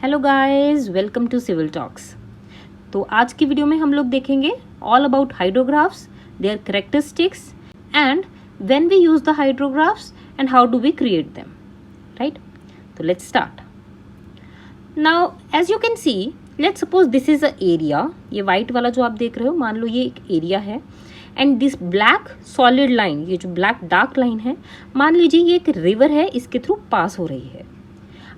Hello guys, welcome to civil talks. तो आज की वीडियो में हम लोग देखेंगे all about hydrographs, their characteristics and when we use the hydrographs and how do we create them, right. तो let's start. Now as you can see, let's suppose this is a area. ये white वाला जो आप देख रहे हो, मान लो ये एक एरिया है and this black solid line, ये जो ब्लैक डार्क लाइन है, मान लीजिए ये एक रिवर है, इसके थ्रू पास हो रही है।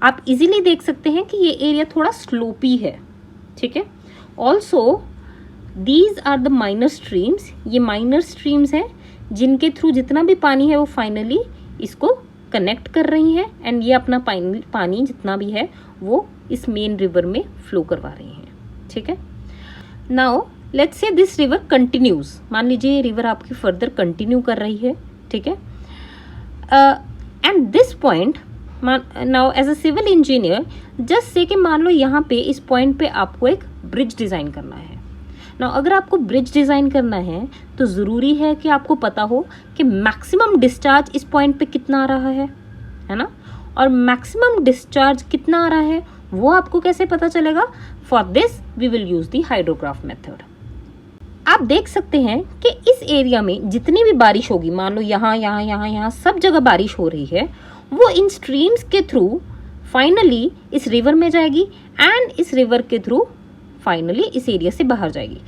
आप इजीली देख सकते हैं कि ये एरिया थोड़ा स्लोपी है, ठीक है। Also these are the minor streams, ये माइनर स्ट्रीम्स हैं जिनके थ्रू जितना भी पानी है वो फाइनली इसको कनेक्ट कर रही हैं एंड ये अपना पानी जितना भी है वो इस मेन रिवर में फ्लो करवा रही हैं, ठीक है। Now let's say this river continues, मान लीजिए ये रिवर आपकी फर्दर कंटिन्यू कर रही है, ठीक है। And this point, now as a civil engineer just से कि मान लो यहाँ पे इस पॉइंट पे आपको एक ब्रिज डिज़ाइन करना है। नाउ अगर आपको ब्रिज डिज़ाइन करना है तो ज़रूरी है कि आपको पता हो कि मैक्सिमम डिस्चार्ज इस पॉइंट पे कितना आ रहा है ना। और मैक्सिमम डिस्चार्ज कितना आ रहा है वो आपको कैसे पता चलेगा? For this we will use the hydrograph method. आप देख सकते हैं कि इस एरिया में जितनी भी बारिश होगी, मान लो यहाँ सब जगह बारिश हो रही है, वो इन स्ट्रीम्स के थ्रू फाइनली इस रिवर में जाएगी एंड इस रिवर के थ्रू फाइनली इस एरिया से बाहर जाएगी।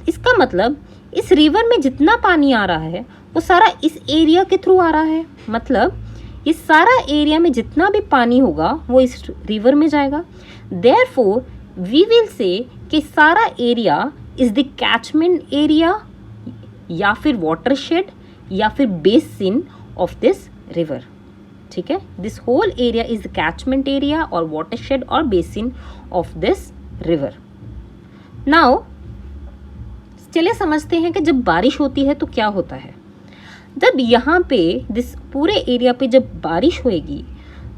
इसका मतलब इस रिवर में जितना पानी आ रहा है वो सारा इस एरिया के थ्रू आ रहा है। मतलब इस सारा एरिया में जितना भी पानी होगा वो इस रिवर में जाएगा। देयरफॉर वी विल से कि सारा area is the catchment area या फिर वाटरशेड या फिर बेसिन ऑफ दिस रिवर, ठीक है। This whole area is the catchment area और वाटरशेड और basin of this river. Now चलिए समझते हैं कि जब बारिश होती है तो क्या होता है। जब यहाँ पे दिस पूरे एरिया पे जब बारिश होएगी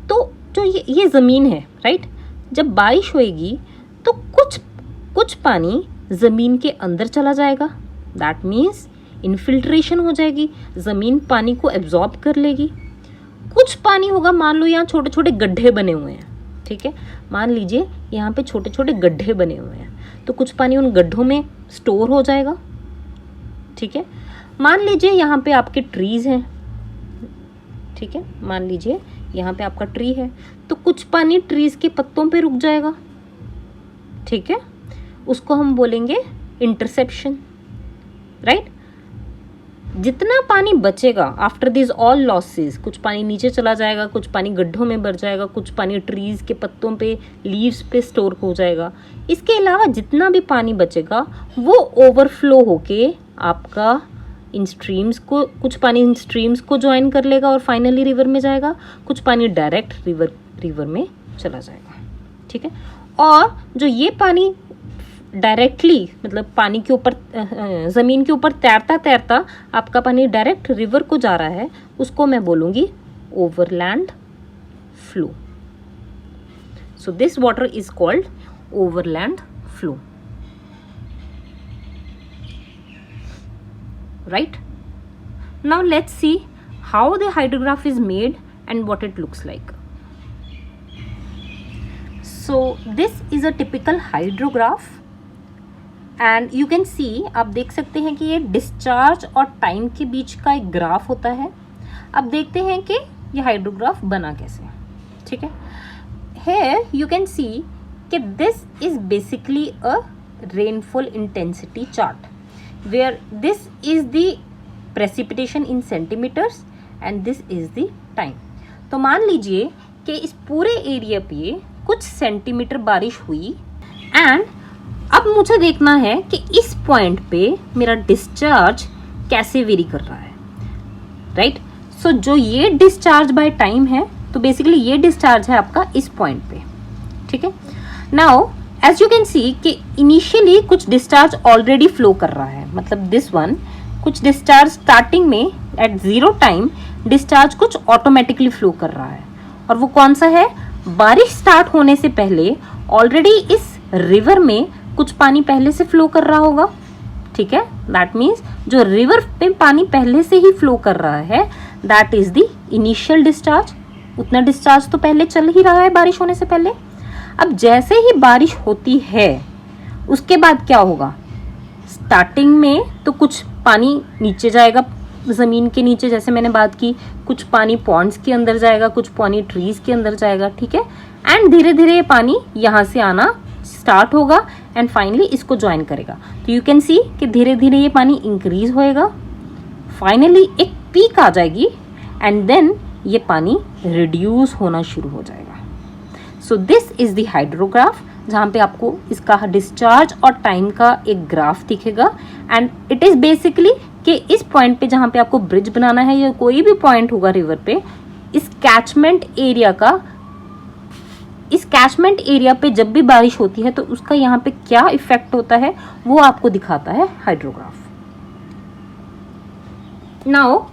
तो जो ये ज़मीन है, राइट, जब बारिश होएगी तो कुछ पानी ज़मीन के अंदर चला जाएगा। दैट मीन्स इन्फिल्ट्रेशन हो जाएगी, ज़मीन पानी को एब्जॉर्ब कर लेगी। कुछ पानी होगा, मान लो यहाँ छोटे छोटे गड्ढे बने हुए हैं, ठीक है। मान लीजिए यहाँ पे छोटे छोटे गड्ढे बने हुए हैं तो कुछ पानी उन गड्ढों में स्टोर हो जाएगा, ठीक है। मान लीजिए यहाँ पे आपके ट्रीज हैं, ठीक है, मान लीजिए यहाँ पे आपका ट्री है तो कुछ पानी ट्रीज के पत्तों पे रुक जाएगा, ठीक है। उसको हम बोलेंगे इंटरसेप्शन, राइट। जितना पानी बचेगा आफ्टर दिस ऑल लॉसेस, कुछ पानी नीचे चला जाएगा, कुछ पानी गड्ढों में भर जाएगा, कुछ पानी ट्रीज के पत्तों पे, लीव्स पे स्टोर हो जाएगा। इसके अलावा जितना भी पानी बचेगा वो ओवरफ्लो होके आपका इन स्ट्रीम्स को, कुछ पानी इन स्ट्रीम्स को ज्वाइन कर लेगा और फाइनली रिवर में जाएगा, कुछ पानी डायरेक्ट रिवर में चला जाएगा, ठीक है। और जो ये पानी डायरेक्टली, मतलब पानी के ऊपर, ज़मीन के ऊपर तैरता तैरता आपका पानी डायरेक्ट रिवर को जा रहा है, उसको मैं बोलूँगी overland flow. So this water is called overland flow, right? Now let's see how the hydrograph is made and what it looks like. So this is a typical hydrograph and you can see, आप देख सकते हैं कि ये discharge और time के बीच का एक ग्राफ होता है। अब देखते हैं कि ये हाइड्रोग्राफ बना कैसे, ठीक है। Here you can see कि this is basically a rainfall intensity chart where this is the precipitation in centimeters and this is the time. तो मान लीजिए कि इस पूरे एरिया पे कुछ सेंटीमीटर बारिश हुई एंड अब मुझे देखना है कि इस पॉइंट पे मेरा डिस्चार्ज कैसे वेरी कर रहा है, राइट। सो जो ये डिस्चार्ज बाय टाइम है तो बेसिकली ये डिस्चार्ज है आपका इस पॉइंट पे, ठीक है। Now as you can see कि इनिशियली कुछ डिस्चार्ज ऑलरेडी फ्लो कर रहा है, मतलब दिस वन, कुछ डिस्चार्ज स्टार्टिंग में एट जीरो टाइम डिस्चार्ज कुछ ऑटोमेटिकली फ्लो कर रहा है। और वो कौन सा है? बारिश स्टार्ट होने से पहले ऑलरेडी इस रिवर में कुछ पानी पहले से फ्लो कर रहा होगा, ठीक है। दैट मीन्स जो रिवर में पानी पहले से ही फ्लो कर रहा है that is the initial discharge. उतना डिस्चार्ज तो पहले चल ही रहा है बारिश होने से पहले। अब जैसे ही बारिश होती है उसके बाद क्या होगा, स्टार्टिंग में तो कुछ पानी नीचे जाएगा ज़मीन के नीचे, जैसे मैंने बात की, कुछ पानी पॉन्ड्स के अंदर जाएगा, कुछ पानी ट्रीज के अंदर जाएगा, ठीक है। एंड धीरे धीरे ये पानी यहाँ से आना स्टार्ट होगा एंड फाइनली इसको ज्वाइन करेगा। तो यू कैन सी कि धीरे धीरे ये पानी इंक्रीज होएगा, फाइनली एक पीक आ जाएगी एंड देन ये पानी रिड्यूस होना शुरू हो जाएगा। So this is the hydrograph, जहाँ पे आपको इसका डिस्चार्ज और टाइम का एक ग्राफ दिखेगा एंड इट इज बेसिकली कि इस पॉइंट पे जहाँ पे आपको ब्रिज बनाना है या कोई भी पॉइंट होगा रिवर पे, इस कैचमेंट एरिया पे जब भी बारिश होती है तो उसका यहाँ पे क्या इफेक्ट होता है वो आपको दिखाता है hydrograph. Now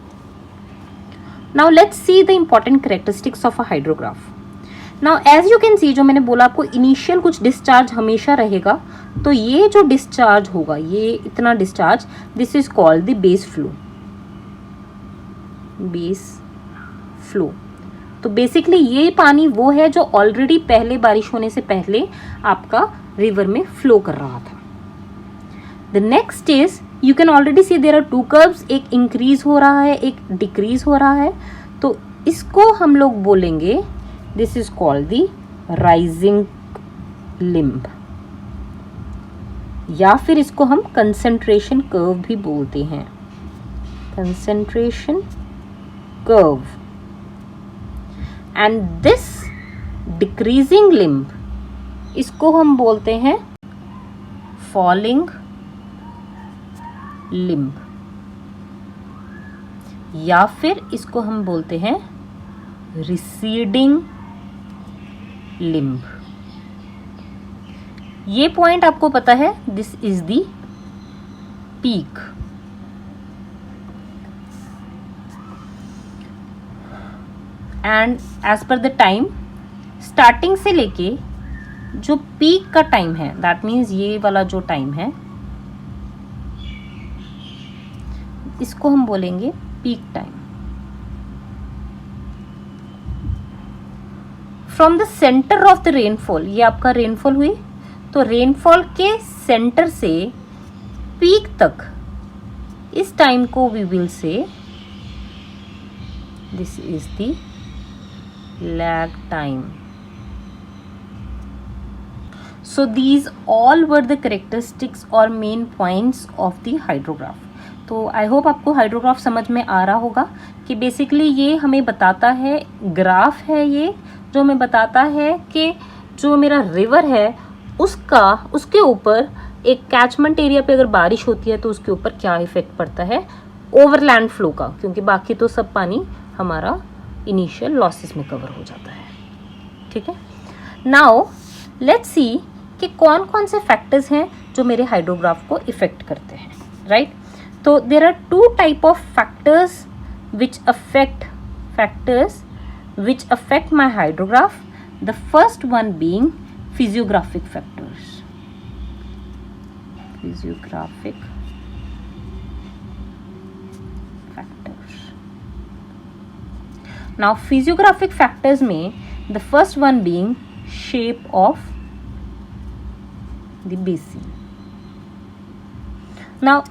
let's see the important characteristics of a hydrograph. Now as you can see, जो मैंने बोला आपको इनिशियल कुछ डिस्चार्ज हमेशा रहेगा, तो ये जो डिस्चार्ज होगा, ये इतना discharge, this is called the base flow. तो बेसिकली ये पानी वो है जो ऑलरेडी पहले बारिश होने से पहले आपका रिवर में फ्लो कर रहा था। The next is, you can already see there are two curves, एक इंक्रीज हो रहा है, एक डिक्रीज हो रहा है। तो इसको हम लोग बोलेंगे, this is called the rising limb, या फिर इसको हम कंसेंट्रेशन कर्व भी बोलते हैं, concentration curve. And this decreasing limb, इसको हम बोलते हैं फॉलिंग लिम्ब, या फिर इसको हम बोलते हैं रिसीडिंग लिम्ब। ये पॉइंट आपको पता है, this is the peak. And as per the time, starting से लेके जो पीक का टाइम है, दैट मीन्स ये वाला जो टाइम है, इसको हम बोलेंगे peak time. From the centre of the rainfall, ये आपका रेनफॉल हुई, तो रेनफॉल के सेंटर से पीक तक इस टाइम को we will say this is the lag time. So these all were the characteristics or main points of the hydrograph. तो आई होप आपको हाइड्रोग्राफ समझ में आ रहा होगा कि बेसिकली ये हमें बताता है, ग्राफ है ये जो हमें बताता है कि जो मेरा रिवर है उसके ऊपर एक कैचमेंट एरिया पे अगर बारिश होती है तो उसके ऊपर क्या इफेक्ट पड़ता है ओवरलैंड फ्लो का, क्योंकि बाकी तो सब पानी हमारा इनिशियल लॉसेस में कवर हो जाता है। ठीक है, नाउ लेट्स सी कि कौन कौन से फैक्टर्स हैं जो मेरे हाइड्रोग्राफ को इफेक्ट करते हैं, राइट। तो there are two type of factors which affect my hydrograph. The first one being physiographic factors. Now physiographic factors में the first one being shape of the basin. Now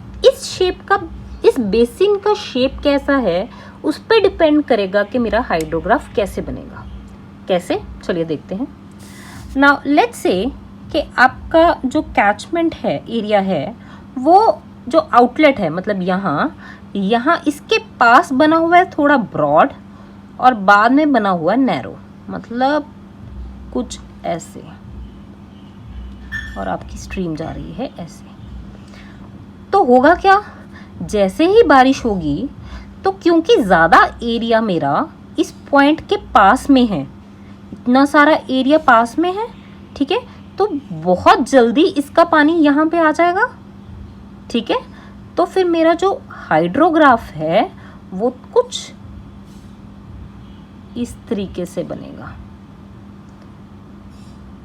इस basin का shape कैसा है उस पर depend करेगा कि मेरा हाइड्रोग्राफ कैसे बनेगा। कैसे, चलिए देखते हैं। नाउ लेट्स से कि आपका जो कैचमेंट है एरिया है वो जो आउटलेट है, मतलब यहाँ इसके पास बना हुआ है थोड़ा ब्रॉड और बाद में बना हुआ है नैरो, मतलब कुछ ऐसे, और आपकी स्ट्रीम जा रही है ऐसे। तो होगा क्या, जैसे ही बारिश होगी तो क्योंकि ज़्यादा एरिया मेरा इस पॉइंट के पास में है, इतना सारा एरिया पास में है, ठीक है, तो बहुत जल्दी इसका पानी यहाँ पे आ जाएगा। ठीक है, तो फिर मेरा जो हाइड्रोग्राफ है वो कुछ इस तरीके से बनेगा,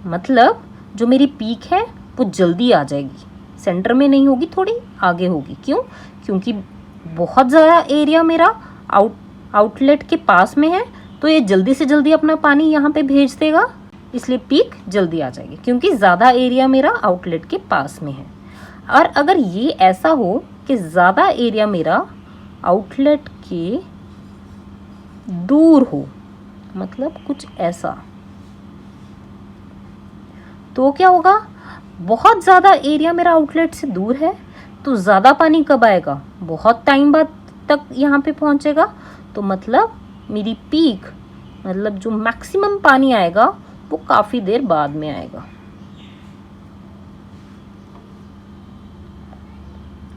मतलब जो मेरी पीक है वो जल्दी आ जाएगी, सेंटर में नहीं होगी, थोड़ी आगे होगी। क्यों? क्योंकि बहुत ज़्यादा एरिया मेरा आउटलेट के पास में है, तो ये जल्दी से जल्दी अपना पानी यहाँ पे भेज देगा इसलिए पीक जल्दी आ जाएगी क्योंकि ज़्यादा एरिया मेरा आउटलेट के पास में है। और अगर ये ऐसा हो कि ज़्यादा एरिया मेरा आउटलेट के दूर हो, मतलब कुछ ऐसा, तो क्या होगा, बहुत ज़्यादा एरिया मेरा आउटलेट से दूर है तो ज़्यादा पानी कब आएगा, बहुत टाइम बाद तक यहाँ पे पहुँचेगा। तो मतलब मेरी पीक, मतलब जो मैक्सिमम पानी आएगा वो काफ़ी देर बाद में आएगा।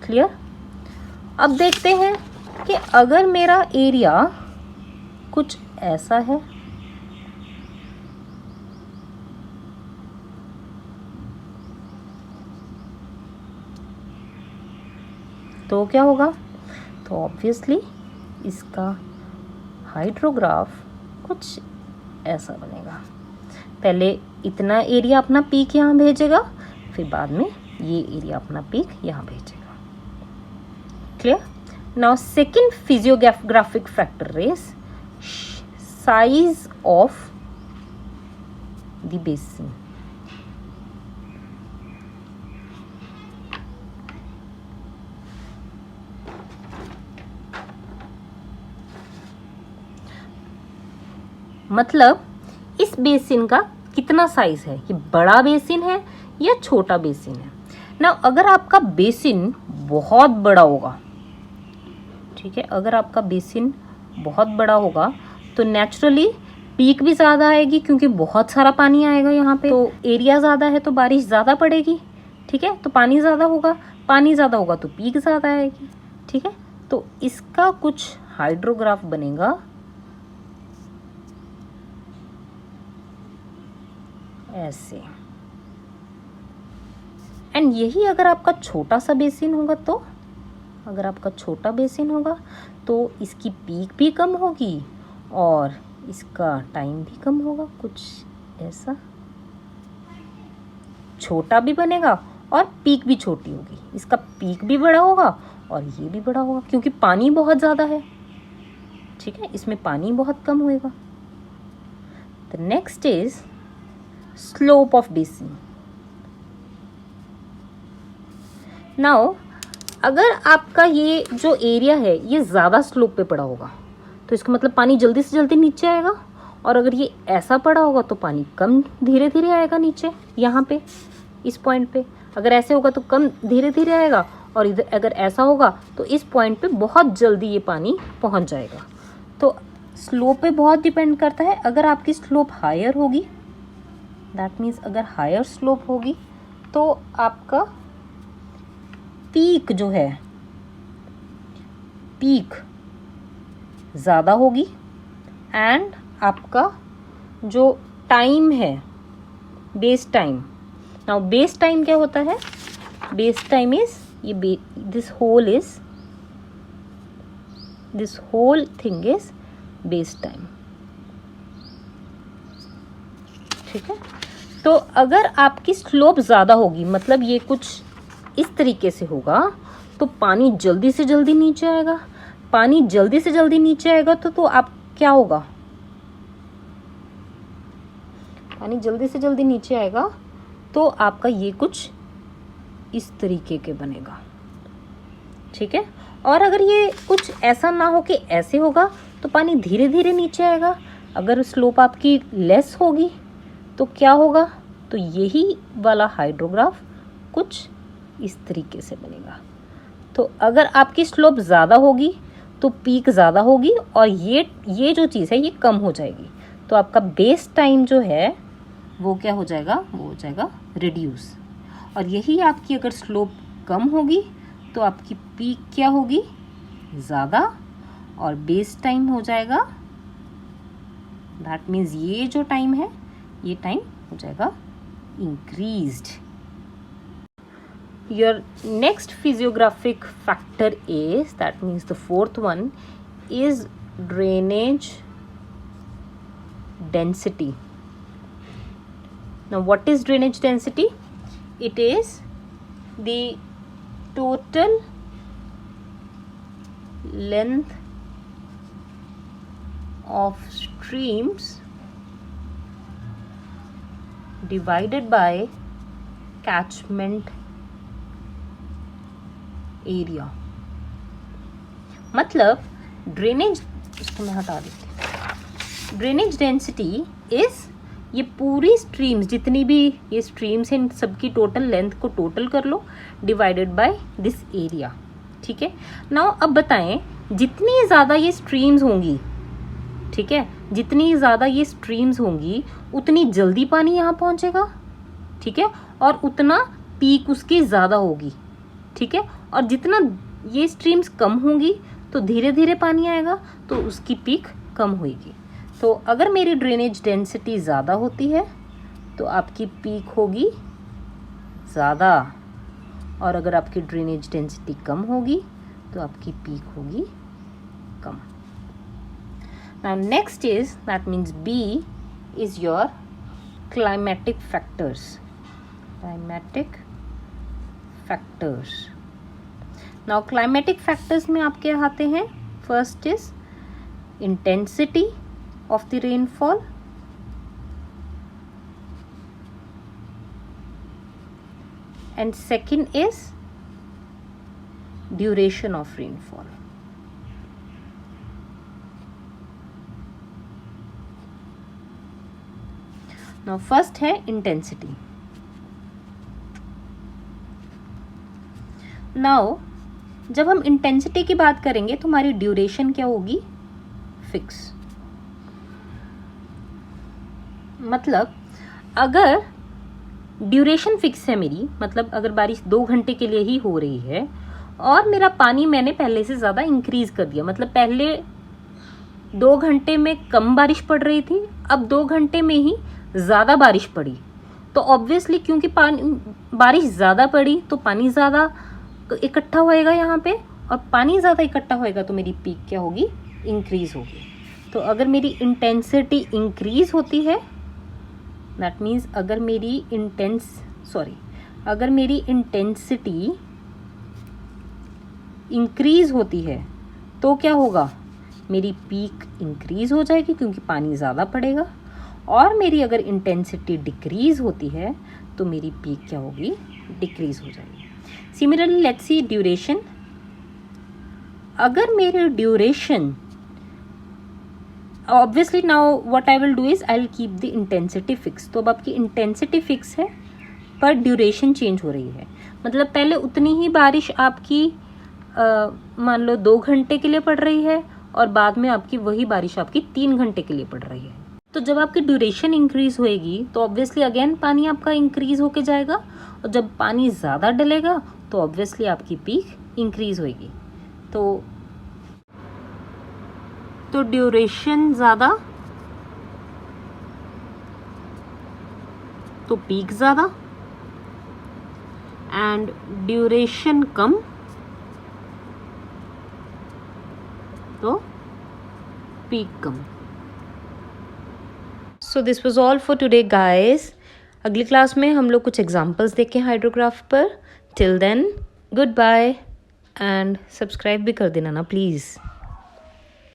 क्लियर? अब देखते हैं कि अगर मेरा एरिया कुछ ऐसा है, तो क्या होगा, तो ऑब्वियसली इसका हाइड्रोग्राफ कुछ ऐसा बनेगा। पहले इतना एरिया अपना पीक यहाँ भेजेगा, फिर बाद में ये एरिया अपना पीक यहाँ भेजेगा। Clear? Now second physiographic factor is size of the basin. मतलब इस बेसिन का कितना साइज है, ये बड़ा बेसिन है या छोटा बेसिन है ना। अगर आपका बेसिन बहुत बड़ा होगा, ठीक है, अगर आपका बेसिन बहुत बड़ा होगा तो नेचुरली पीक भी ज़्यादा आएगी क्योंकि बहुत सारा पानी आएगा यहाँ पे। तो एरिया ज़्यादा है तो बारिश ज़्यादा पड़ेगी, ठीक है, तो पानी ज़्यादा होगा, पानी ज़्यादा होगा तो पीक ज़्यादा आएगी, ठीक है। तो इसका कुछ हाइड्रोग्राफ बनेगा ऐसे। एंड यही अगर आपका छोटा सा बेसिन होगा, तो अगर आपका छोटा बेसिन होगा तो इसकी पीक भी कम होगी और इसका टाइम भी कम होगा, कुछ ऐसा छोटा भी बनेगा और पीक भी छोटी होगी। इसका पीक भी बड़ा होगा और ये भी बड़ा होगा क्योंकि पानी बहुत ज़्यादा है, ठीक है, इसमें पानी बहुत कम होएगा। The next is slope of basin. Now अगर आपका ये जो एरिया है ये ज़्यादा स्लोप पे पड़ा होगा तो इसका मतलब पानी जल्दी से जल्दी नीचे आएगा, और अगर ये ऐसा पड़ा होगा तो पानी कम धीरे धीरे आएगा नीचे, यहाँ पे इस पॉइंट पे। अगर ऐसे होगा तो कम धीरे धीरे आएगा, और इधर अगर ऐसा होगा तो इस पॉइंट पे बहुत जल्दी ये पानी पहुँच जाएगा। तो स्लोप पे बहुत डिपेंड करता है। अगर आपकी स्लोप हायर होगी, दैट मीन्स अगर हायर स्लोप होगी तो आपका पीक जो है, पीक ज़्यादा होगी, एंड आपका जो टाइम है, base time. Now base time क्या होता है, बेस टाइम इज ये this whole thing is base time, ठीक है। तो अगर आपकी स्लोप ज़्यादा होगी, मतलब ये कुछ इस तरीके से होगा, तो पानी जल्दी से जल्दी नीचे आएगा। पानी जल्दी से जल्दी नीचे आएगा तो आप क्या होगा, पानी जल्दी से जल्दी नीचे आएगा तो आपका ये कुछ इस तरीके के बनेगा, ठीक है। और अगर ये कुछ ऐसा ना हो कि ऐसे होगा तो पानी धीरे धीरे नीचे आएगा। अगर स्लोप आपकी लेस होगी तो क्या होगा, तो यही वाला हाइड्रोग्राफ कुछ इस तरीके से बनेगा। तो अगर आपकी स्लोप ज़्यादा होगी तो पीक ज़्यादा होगी और ये जो चीज़ है ये कम हो जाएगी, तो आपका बेस टाइम जो है वो क्या हो जाएगा, वो हो जाएगा रिड्यूस। और यही आपकी अगर स्लोप कम होगी तो आपकी पीक क्या होगी, ज़्यादा, और बेस टाइम हो जाएगा, दैट मीन्स ये जो टाइम है ये टाइम हो जाएगा increased. Your next physiographic factor is, that means the fourth one is drainage density. Now what is drainage density? It is the total length of streams divided by catchment area. मतलब drainage, इसको मैं हटा देती हूँ, drainage density is, ये पूरी streams जितनी भी ये स्ट्रीम्स हैं इन सबकी टोटल लेंथ को टोटल कर लो डिवाइडेड बाय दिस एरिया। ठीक है, नाउ अब बताएं जितनी ज़्यादा ये स्ट्रीम्स होंगी, ठीक है, जितनी ज़्यादा ये स्ट्रीम्स होंगी उतनी जल्दी पानी यहाँ पहुँचेगा, ठीक है, और उतना पीक उसकी ज़्यादा होगी, ठीक है, और जितना ये स्ट्रीम्स कम होंगी तो धीरे धीरे पानी आएगा तो उसकी पीक कम होगी। तो अगर मेरी ड्रेनेज डेंसिटी ज़्यादा होती है तो आपकी पीक होगी ज़्यादा, और अगर आपकी ड्रेनेज डेंसिटी कम होगी तो आपकी पीक होगी कम। Now next is, that means B is your climatic factors. Climatic factors. Now climatic factors में आपके आते हैं, first is intensity of the rainfall, and second is duration of rainfall. Now first है intensity. Now जब हम intensity की बात करेंगे तो हमारी ड्यूरेशन क्या होगी, फिक्स। मतलब अगर ड्यूरेशन फिक्स है मेरी, मतलब अगर बारिश 2 घंटे के लिए ही हो रही है और मेरा पानी मैंने पहले से ज़्यादा इंक्रीज कर दिया, मतलब पहले 2 घंटे में कम बारिश पड़ रही थी, अब 2 घंटे में ही ज़्यादा बारिश पड़ी, तो ऑब्वियसली क्योंकि बारिश ज़्यादा पड़ी तो पानी ज़्यादा इकट्ठा होएगा यहाँ पे, और पानी ज़्यादा इकट्ठा होएगा तो मेरी पीक क्या होगी, इंक्रीज होगी। तो अगर मेरी इंटेंसिटी इंक्रीज होती है, दैट मीन्स अगर मेरी इंटेंसिटी इंक्रीज होती है तो क्या होगा, मेरी पीक इंक्रीज हो जाएगी क्योंकि पानी ज़्यादा पड़ेगा, और मेरी अगर इंटेंसिटी डिक्रीज होती है तो मेरी पीक क्या होगी, डिक्रीज हो जाएगी। Similarly let's see duration. अगर मेरी duration, obviously now what I will do is I will keep the intensity fix. तो अब आपकी इंटेंसिटी फिक्स है पर ड्यूरेशन चेंज हो रही है, मतलब पहले उतनी ही बारिश आपकी मान लो 2 घंटे के लिए पड़ रही है और बाद में आपकी वही बारिश आपकी 3 घंटे के लिए पड़ रही है। तो जब आपकी ड्यूरेशन इंक्रीज होएगी तो ऑब्वियसली अगेन पानी आपका इंक्रीज होके जाएगा, और जब पानी ज़्यादा डलेगा तो ऑब्वियसली आपकी पीक इंक्रीज होएगी। तो ड्यूरेशन ज़्यादा तो पीक ज़्यादा, एंड ड्यूरेशन कम तो पीक कम। So this was all for today guys. अगली क्लास में हम लोग कुछ एग्जाम्पल्स देखें हाइड्रोग्राफ पर। Till then good bye, and subscribe भी कर देना ना प्लीज़।